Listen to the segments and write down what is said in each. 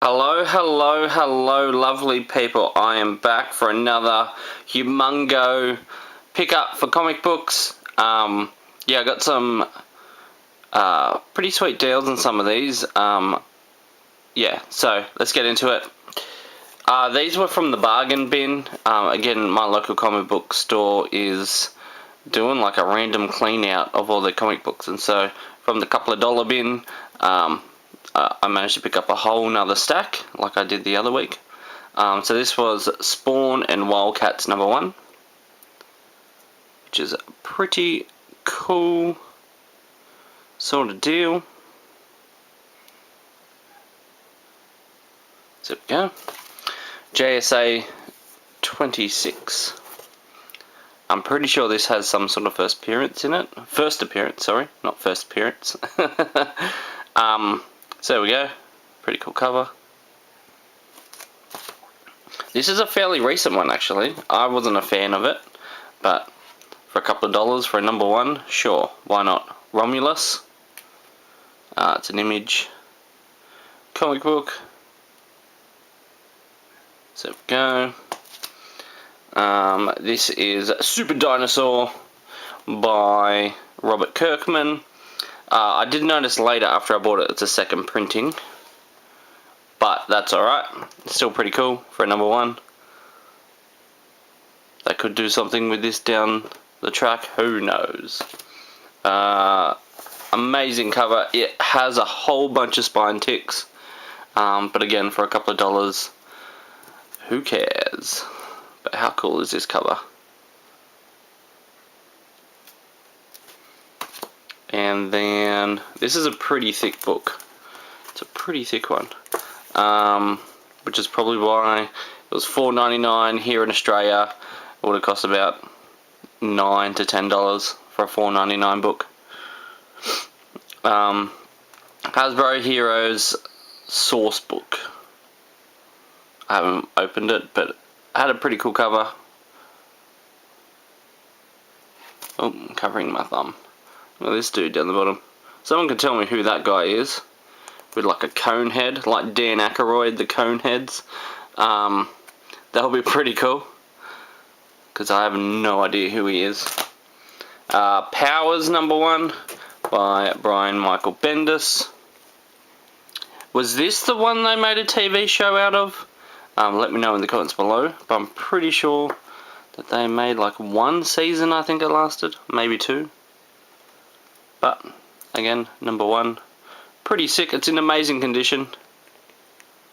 Hello, hello, hello, lovely people. I am back for another humongo pickup for comic books. Yeah, I got some pretty sweet deals on some of these. Yeah, so let's get into it. These were from the bargain bin. Again, my local comic book store is doing like a random clean out of all their comic books, and so from the couple of dollar bin, I managed to pick up a whole nother stack like I did the other week. So this was Spawn and Wildcats #1, which is a pretty cool sort of deal. So we go. JSA 26. I'm pretty sure this has some sort of first appearance in it. First appearance, sorry, not first appearance. So there we go. Pretty cool cover. This is a fairly recent one, actually. I wasn't a fan of it, but for a couple of dollars for a #1, sure, why not? Romulus. It's an Image comic book. So there we go. This is Super Dinosaur by Robert Kirkman. I did notice later after I bought it, it's a second printing, but that's alright. It's still pretty cool for a #1. They could do something with this down the track, who knows. Amazing cover. It has a whole bunch of spine ticks, but again, for a couple of dollars, who cares? But how cool is this cover? And then this is a pretty thick book. It's a pretty thick one, which is probably why it was $4.99 here in Australia. It would have cost about $9 to $10 for a $4.99 book. Hasbro Heroes source book. I haven't opened it, but it had a pretty cool cover. Oh, I'm covering my thumb. Look at this dude down the bottom. Someone can tell me who that guy is, with like a cone head, like Dan Aykroyd, the cone heads. That'll be pretty cool, because I have no idea who he is. Powers #1 by Brian Michael Bendis. Was this the one they made a TV show out of? Let me know in the comments below, but I'm pretty sure that they made like 1 season, I think it lasted, maybe 2. But again, #1, pretty sick. It's in amazing condition,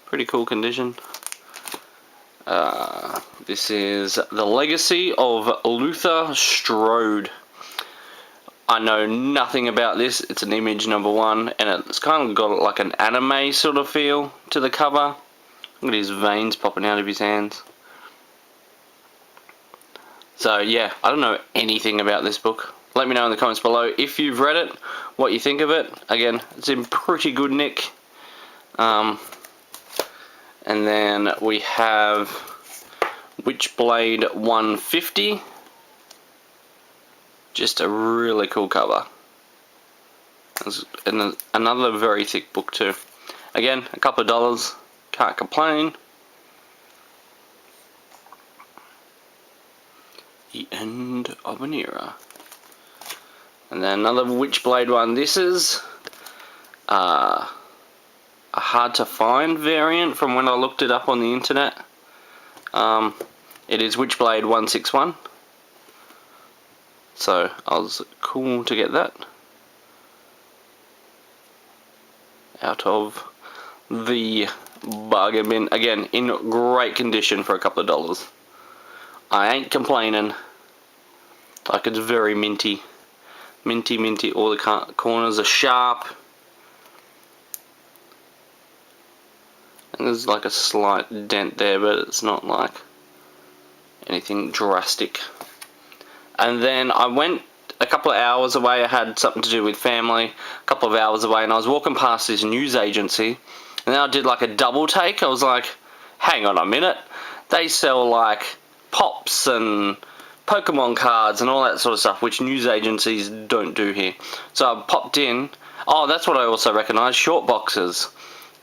pretty cool condition. This is The Legacy of Luther Strode. I know nothing about this. It's an Image #1, and it's kind of got like an anime sort of feel to the cover. Look at his veins popping out of his hands. So yeah, I don't know anything about this book. Let me know in the comments below if you've read it, what you think of it. Again, it's in pretty good nick. And then we have Witchblade 150. Just a really cool cover. And another very thick book too. Again, a couple of dollars, can't complain. The end of an era. And then another Witchblade one. This is a hard to find variant from when I looked it up on the internet. It is Witchblade 161. So I was cool to get that out of the bargain bin. Again, in great condition for a couple of dollars. I ain't complaining. Like, it's very minty. Minty, minty. All the corners are sharp. And there's like a slight dent there, but it's not like anything drastic. And then I went a couple of hours away. I had something to do with family. A couple of hours away, and I was walking past this news agency, and then I did like a double take. I was like, hang on a minute. They sell like Pops and Pokemon cards and all that sort of stuff, which news agencies don't do here. So I popped in. Oh, that's what I also recognise, short boxes.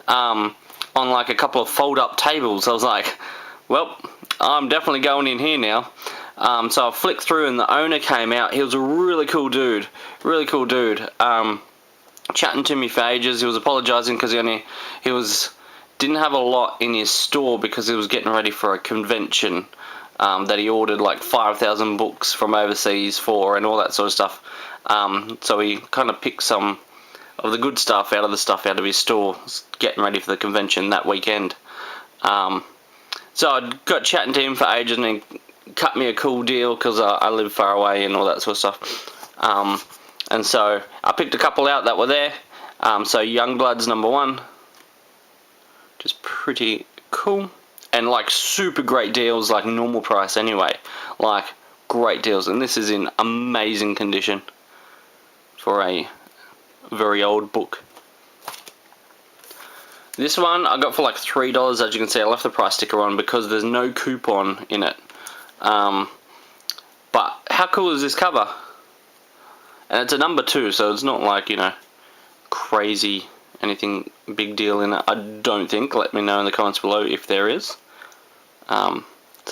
On on like a couple of fold-up tables. I was like, well, I'm definitely going in here now. So I flicked through and the owner came out. He was a really cool dude. Chatting to me for ages. He was apologising because didn't have a lot in his store because he was getting ready for a convention that he ordered like 5,000 books from overseas for and all that sort of stuff. So he kind of picked some of the good stuff out of his store, getting ready for the convention that weekend. So I got chatting to him for ages and he cut me a cool deal because I live far away and all that sort of stuff. And so I picked a couple out that were there. So Youngbloods #1, just pretty cool, and like super great deals, like normal price anyway, like great deals. And this is in amazing condition for a very old book. This one I got for like $3. As you can see, I left the price sticker on because there's no coupon in it. But how cool is this cover? And it's a #2, so it's not like, you know, crazy anything big deal in it, I don't think. Let me know in the comments below if there is. So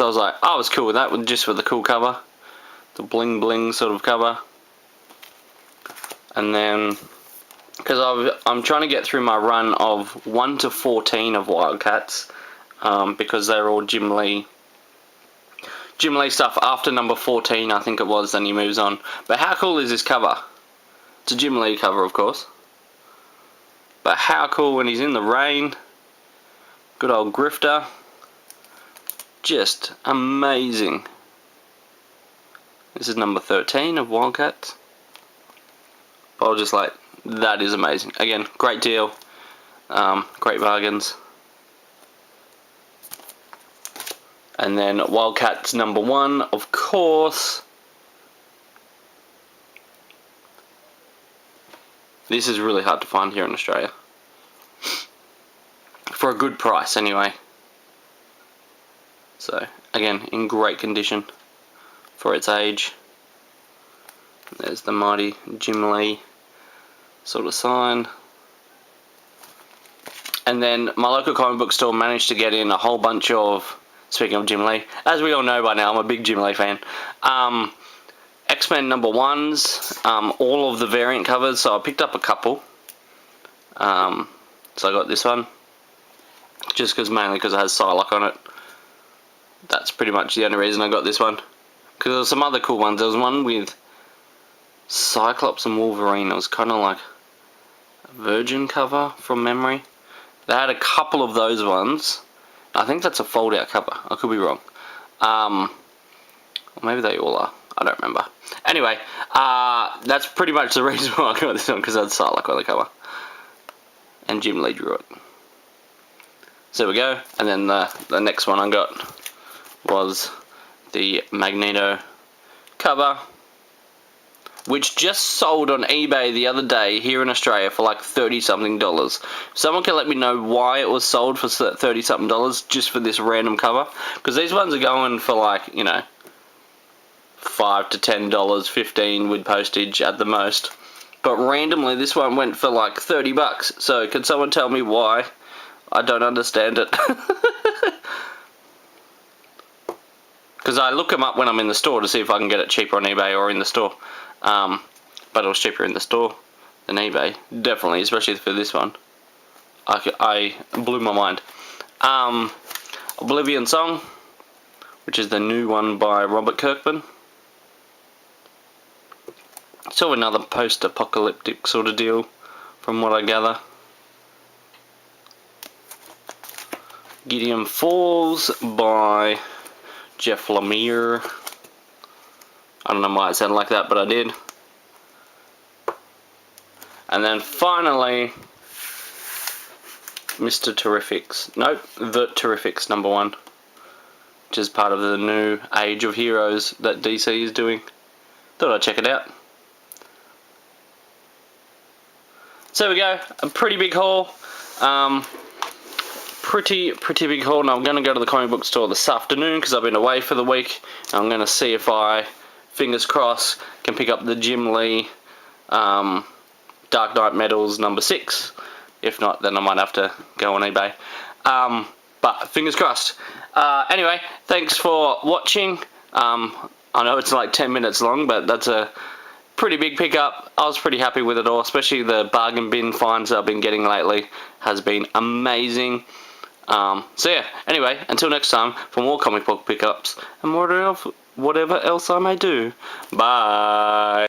I was like, I was cool with that, just for the cool cover, the bling bling sort of cover. And then, because I'm trying to get through my run of 1 to 14 of Wildcats, because they're all Jim Lee stuff. After number 14, I think it was, then he moves on. But how cool is this cover? It's a Jim Lee cover, of course. But how cool when he's in the rain. Good old Grifter. Just amazing. This is number 13 of Wildcats. I was just like, that is amazing. Again, great deal. Great bargains. And then Wildcats #1, of course. This is really hard to find here in Australia. For a good price, anyway. So, again, in great condition for its age. There's the mighty Jim Lee sort of sign. And then my local comic book store managed to get in a whole bunch of, speaking of Jim Lee, as we all know by now, I'm a big Jim Lee fan. X-Men #1s, all of the variant covers, so I picked up a couple. So I got this one, just mainly because it has Psylocke on it. That's pretty much the only reason I got this one. Because there was some other cool ones. There was one with Cyclops and Wolverine. It was kind of like a Virgin cover from memory. They had a couple of those ones. I think that's a fold-out cover. I could be wrong. Or maybe they all are. I don't remember. Anyway, that's pretty much the reason why I got this one, because I had Psylocke on the cover. And Jim Lee drew it. So there we go. And then the next one I got was the Magneto cover, which just sold on eBay the other day here in Australia for like $30-something. Someone can let me know why it was sold for $30-something just for this random cover, because these ones are going for like, you know, $5 to $10, $15 with postage at the most. But randomly this one went for like $30. So can someone tell me why? I don't understand it. Because I look them up when I'm in the store to see if I can get it cheaper on eBay or in the store. But it was cheaper in the store than eBay. Definitely, especially for this one. I blew my mind. Oblivion Song, which is the new one by Robert Kirkman. So another post-apocalyptic sort of deal, from what I gather. Gideon Falls by Jeff Lemire. I don't know why it sounded like that, but I did. And then finally, Mr. Terrifics. Nope, The Terrifics #1. Which is part of the new Age of Heroes that DC is doing. Thought I'd check it out. So there we go, a pretty big haul. Pretty big haul, and I'm going to go to the comic book store this afternoon because I've been away for the week. I'm going to see if I, fingers crossed, can pick up the Jim Lee Dark Knight Metals #6. If not, then I might have to go on eBay. But fingers crossed. Anyway, thanks for watching. I know it's like 10 minutes long, but that's a pretty big pickup. I was pretty happy with it all, especially the bargain bin finds that I've been getting lately has been amazing. So yeah, anyway, until next time, for more comic book pickups and whatever else I may do. Bye.